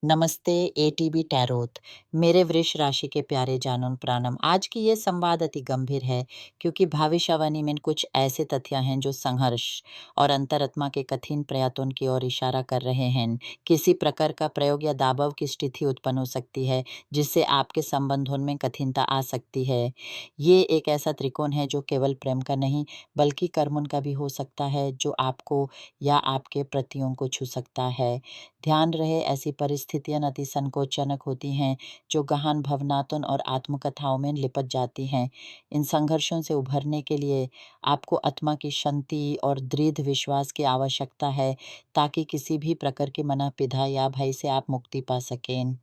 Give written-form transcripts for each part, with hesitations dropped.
नमस्ते ATB tarot. मेरे वृष राशि के प्यारे जानन प्राणम। आज की ये संवाद अति गंभीर है क्योंकि भविष्यवाणी में कुछ ऐसे तथ्य हैं जो संघर्ष और अंतरात्मा के कठिन प्रयत्न की ओर इशारा कर रहे हैं। किसी प्रकार का प्रयोग या दबाव की स्थिति उत्पन्न हो सकती है जिससे आपके संबंधों में कठिनता आ सकती है। ये एक ऐसा त्रिकोण है जो केवल प्रेम का नहीं बल्कि कर्मों का भी हो सकता है, जो आपको या आपके प्रतियों को छू सकता है। ध्यान रहे, ऐसी परिस्थितियां अति संकोचजनक होती हैं जो गहन भावनात्मक और आत्मकथाओं में लिपट जाती हैं। इन संघर्षों से उभरने के लिए आपको आत्मा की शांति और दृढ़ विश्वास की आवश्यकता है, ताकि किसी भी प्रकार की मनोपिधा या भय से आप मुक्ति पा सकें।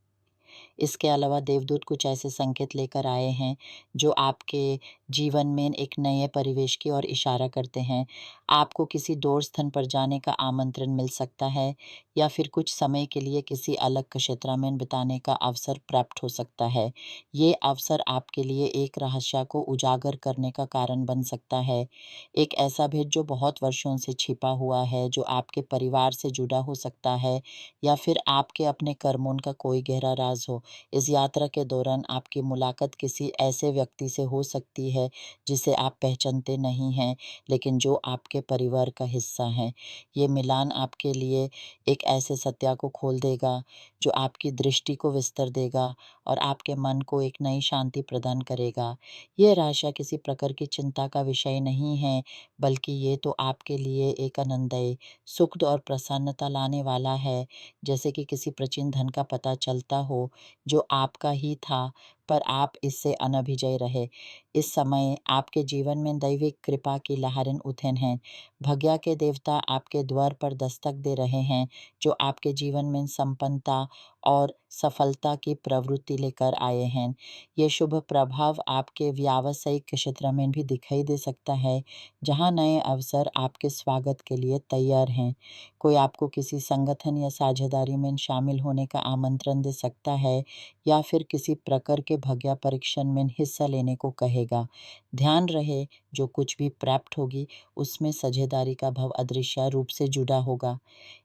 इसके अलावा देवदूत कुछ ऐसे संकेत लेकर आए हैं जो आपके जीवन में एक नए परिवेश की ओर इशारा करते हैं। आपको किसी दूर स्थान पर जाने का आमंत्रण मिल सकता है या फिर कुछ समय के लिए किसी अलग क्षेत्र में बिताने का अवसर प्राप्त हो सकता है। ये अवसर आपके लिए एक रहस्य को उजागर करने का कारण बन सकता है। एक ऐसा भेद जो बहुत वर्षों से छिपा हुआ है, जो आपके परिवार से जुड़ा हो सकता है या फिर आपके अपने कर्मों का कोई गहरा राज हो। इस यात्रा के दौरान आपकी मुलाकात किसी ऐसे व्यक्ति से हो सकती है जिसे आप पहचानते नहीं हैं, लेकिन जो आपके परिवार का हिस्सा है। ये मिलान आपके लिए एक ऐसे सत्य को खोल देगा जो आपकी दृष्टि को विस्तार देगा और आपके मन को एक नई शांति प्रदान करेगा। ये रहस्य किसी प्रकार की चिंता का विषय नहीं है, बल्कि ये तो आपके लिए एक आनंददायी सुख और प्रसन्नता लाने वाला है, जैसे कि किसी प्राचीन धन का पता चलता हो जो आपका ही था, पर आप इससे अनभिजय रहे। इस समय आपके जीवन में दैविक कृपा की लहरें उठन हैं। भाग्य के देवता आपके द्वार पर दस्तक दे रहे हैं, जो आपके जीवन में संपन्नता और सफलता की प्रवृत्ति लेकर आए हैं। ये शुभ प्रभाव आपके व्यावसायिक क्षेत्र में भी दिखाई दे सकता है, जहां नए अवसर आपके स्वागत के लिए तैयार हैं। कोई आपको किसी संगठन या साझेदारी में शामिल होने का आमंत्रण दे सकता है या फिर किसी प्रकार के भाग्य परीक्षण में हिस्सा लेने को कहेगा। ध्यान रहे, जो कुछ भी प्राप्त होगी उसमें साझेदारी का भाव अदृश्य रूप से जुड़ा होगा।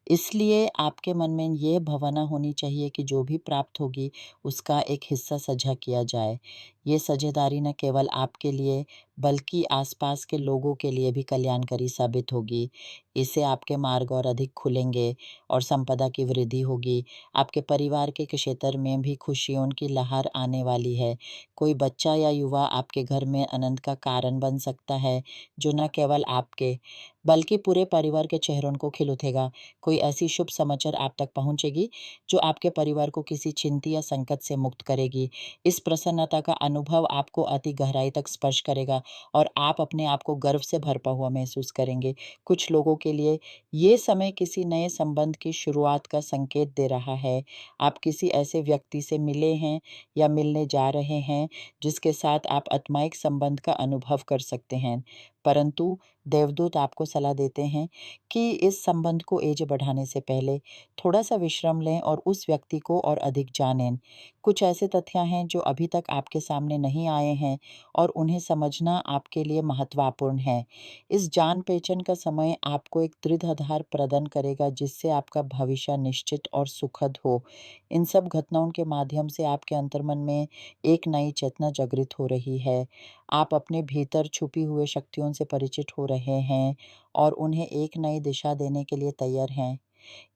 इसलिए आपके मन में ये भावना होनी चाहिए कि जो भी प्राप्त होगी उसका एक हिस्सा साझा किया जाए। ये साझेदारी न केवल आपके लिए बल्कि आसपास के लोगों के लिए भी कल्याणकारी साबित होगी। इससे आपके मार्ग और अधिक खुलेंगे और संपदा की वृद्धि होगी। आपके परिवार के क्षेत्र में भी खुशियों की लहर आने वाली है। कोई बच्चा या युवा आपके घर में आनंद का कारण बन सकता है, जो न केवल आपके बल्कि पूरे परिवार के चेहरों को खिल उठेगा। कोई ऐसी शुभ समाचार आप तक पहुंचेगी जो आपके परिवार को किसी चिंता या संकट से मुक्त करेगी। इस प्रसन्नता का अनुभव आपको अति गहराई तक स्पर्श करेगा और आप अपने आप को गर्व से भरपा हुआ महसूस करेंगे। कुछ लोगों के लिए ये समय किसी नए संबंध की शुरुआत का संकेत दे रहा है। आप किसी ऐसे व्यक्ति से मिले हैं या मिलने जा रहे हैं जिसके साथ आप आत्मायिक संबंध का अनुभव कर सकते हैं। परंतु देवदूत आपको सलाह देते हैं कि इस संबंध को एज बढ़ाने से पहले थोड़ा सा विश्राम लें और उस व्यक्ति को और अधिक जानें। कुछ ऐसे तथ्य हैं जो अभी तक आपके सामने नहीं आए हैं और उन्हें समझना आपके लिए महत्वपूर्ण है। इस जान पहचान का समय आपको एक दृढ़ आधार प्रदान करेगा जिससे आपका भविष्य निश्चित और सुखद हो। इन सब घटनाओं के माध्यम से आपके अंतर्मन में एक नई चेतना जागृत हो रही है। आप अपने भीतर छुपी हुई शक्तियों से परिचित हो रहे हैं और उन्हें एक नई दिशा देने के लिए तैयार हैं।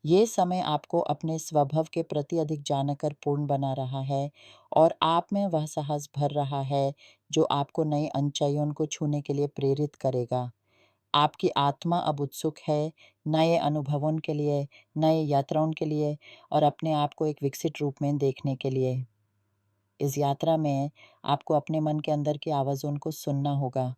ये समय आपको अपने स्वभाव के प्रति अधिक जानकर पूर्ण बना रहा है और आप में वह साहस भर रहा है जो आपको नई ऊंचाइयों को छूने के लिए प्रेरित करेगा। आपकी आत्मा अब उत्सुक है नए अनुभवों के लिए, नए यात्राओं के लिए और अपने आप को एक विकसित रूप में देखने के लिए। इस यात्रा में आपको अपने मन के अंदर की आवाज़ों को सुनना होगा।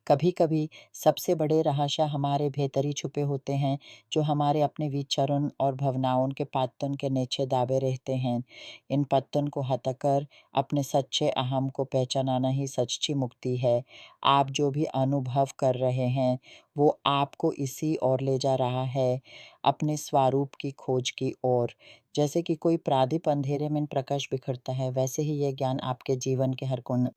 कभी-कभी सबसे बड़े रहस्य हमारे भीतर ही छुपे होते हैं, जो हमारे अपने विचारों और भावनाओं के पतन के नीचे दाबे रहते हैं। इन पतन को हटाकर अपने सच्चे अहम को पहचानना ही सच्ची मुक्ति है। आप जो भी अनुभव कर रहे हैं, वो आपको इसी ओर ले जा रहा है, अपने स्वरूप की खोज की ओर। जैसे कि कोई प्रदीप अंधेरे में प्रकाश बिखेरता है, वैसे ही ये ज्ञान आपके जीवन के हर कोण